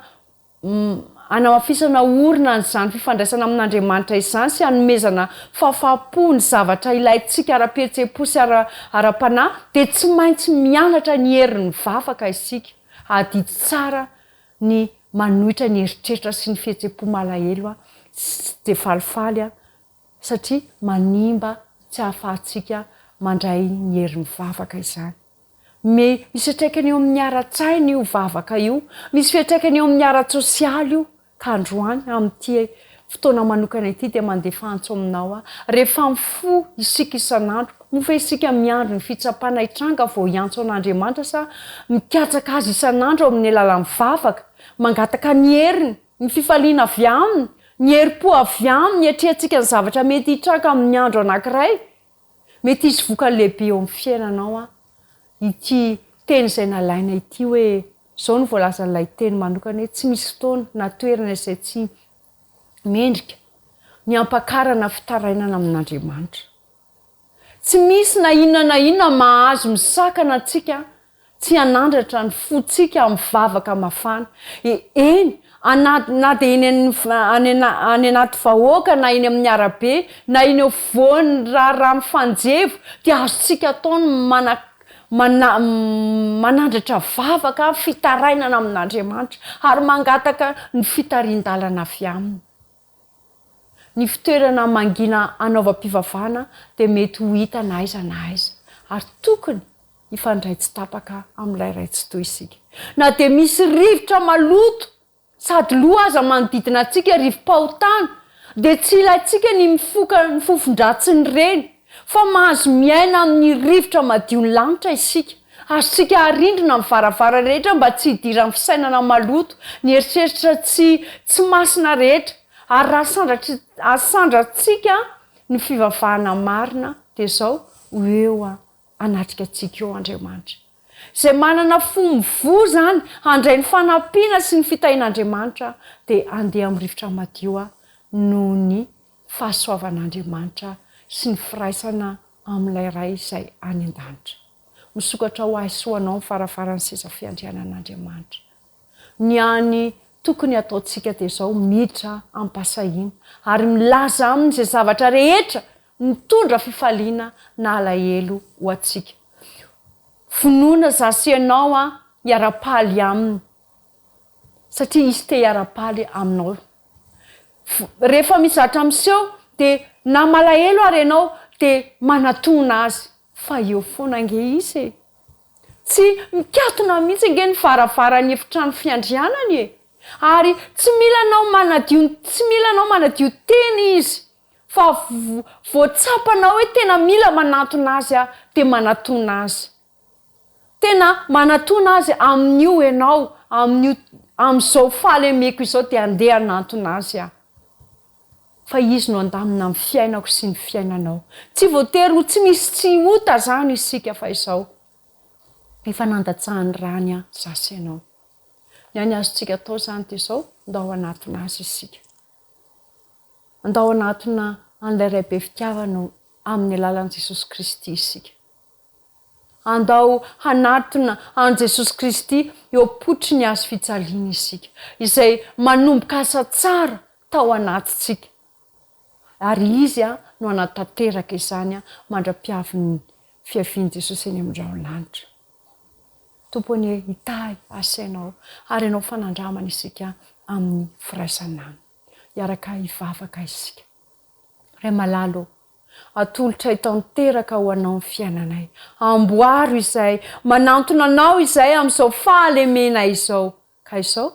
anamafisana orina n'izany fifandraisana amin'andriamanitra izany sy hanomezana fahafapo ny zavatra ilayntsika ara-pihetsepo sy ara-panahy dia tsy maintsy mianatra ny herin'ny vavaka isika adidy tsara ny manohitra ny heritreritra sy ny fihetsepo malahelo dia falifaly satria manimba tsy hahafahantsika mandray ny herin'ny vavaka izany misy fiatraikany eo amin'ny ara-tsaina io vavaka io misy fiatraikany eo amin'ny ara-tsosialy io ka androany amin'ity fotoana manokana ity dia mandefa antso aminao rehefa mifo isika isan'andro mofa isika miandro ny fitsapana hitranga vao hiantso an'andriamanitra sa mikatsaka azy isan'andro amin'ny alalan'ny vavaka mangataka ny heriny ny fifaliana avy aminy ny herim-po avy aminy etrehantsika ny zavatra mety hitranga amin'ny andro anankiray mety izy voka lehibe eo amin'ny fiainanao ity teny izay nalaina ity hoe izao no voalazan'ilay teny manokana hoe tsy misy fotoana na toerana izay tsy mendrika ny ampakarana fitarainana amin'andriamanitra tsy misy na inona mahazo misakana antsika tsy hanandratra ny fotsika amin'ny vavaka mafana eny na dia eny anaty vahoaka na eny amin'ny arabe na eny eo voany raha mifanjevo dia azontsika ataony manandratra vavaka fitarainana amin'andriamanitra ary mangataka ny fitarian-dalana avy aminy ny fitoerana mangina anaovam-pivavahana dia mety ho hita na aiza ary tokony ifandray tsy tapaka amin'ilay ray tsy toy isika na dia misy rivotra maloto sady loha aza manodidina antsika rivo-pahotana dia tsy ilayntsika ny mifoka ny fofon-dratsiny reny fa mahazo miaina amin'ny rivotra madio ny lanitra isika azontsika harindrina amin'ny varavara rehetra mba tsy hidira amin'ny fisainana maloto ny eritreritra tsy masina rehetra ary raha sandratsika ny fivavahana marina dia izao eo anatrika antsika eo Andriamanitra izay manana fo mivoa zany handray ny fanampiana sy ny fitahin'Andriamanitra dia andeha amin'ny rivotra madio noho ny fahasoavan'Andriamanitra sy ny firaisana amin'ilay ray izay any an-danitra misokatra ho aisoanao ny farafaran'ny seza fiandrianan'Andriamanitra ny any tokony ataontsika dia izao miditra ampasahina ary milaza aminy izay zavatra rehetra mitondra fifaliana na alahelo ho antsika finoana zasianao hiara-paly aminy satria izy te hiara-paly aminao rehefa mizatra miseho dia na malahelo ary ianao dia manatona azy fa eo foana ange izy tsy mikatona mihitsy ange ny varavarany efitrano fiandrianany ary tsy milanao manadio teny izy fa voatsapanao hoe tena mila manatona azy dia manatona azy tena manatona azy amin'io ianao amin'izao faly emeko izao dia andeha anatona azy fa izy no andamina amin'ny fiainako sy ny fiainanao tsy voatery ho tsy misy tsy hota zany isika fa izao efa nandatsahany rany zasy ianao ny any azontsika atao zany dia izao andao anatona azy isika andao anatona an'ilay ray be fitiavana amin'ny alalan'i Jesosy Kristy isika andao hanatona an Jesosy Kristy eo apotry ny azo fitsaliana isika izay manomboka asa tsara tao anatytsika ary izy no anatanteraka izany mandra-piavin'ny fiaviany Jesosy eny amin-draolanitra. Tompony hitahy asainao ary ianao fanandramana isika amin'ny firaisanany iaraka hivavaka isika. Ray malalo atolotra hitanteraka ho anao ny fiainanay, amboaro izay manantona anao izay amin'izao fahalemena izao ka izao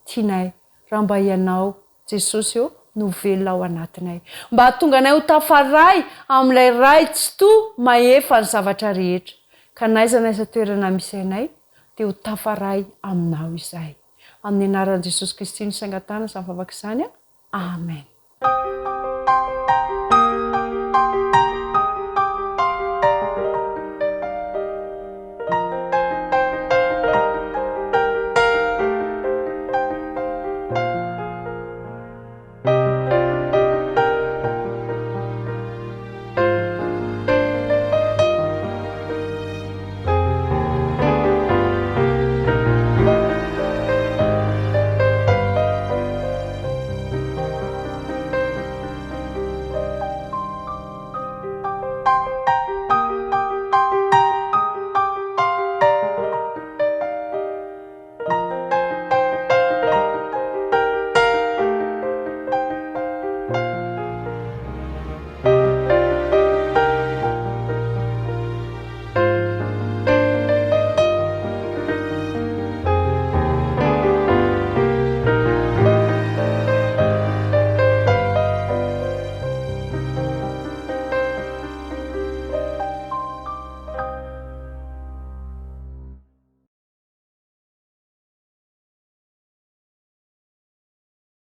tianay raha mba ianao Jesosy eo no velona ao anatinay, mba hatonga anay ho tafaray amin'ilay ray tsy toa maefa ny zavatra rehetra ka naiza naiza toerana misy anay dia ho tafaray aminao izay. Amin'ny anaran'i Jesosy Kristy ny saingatana sy mivavaka izany. Amen.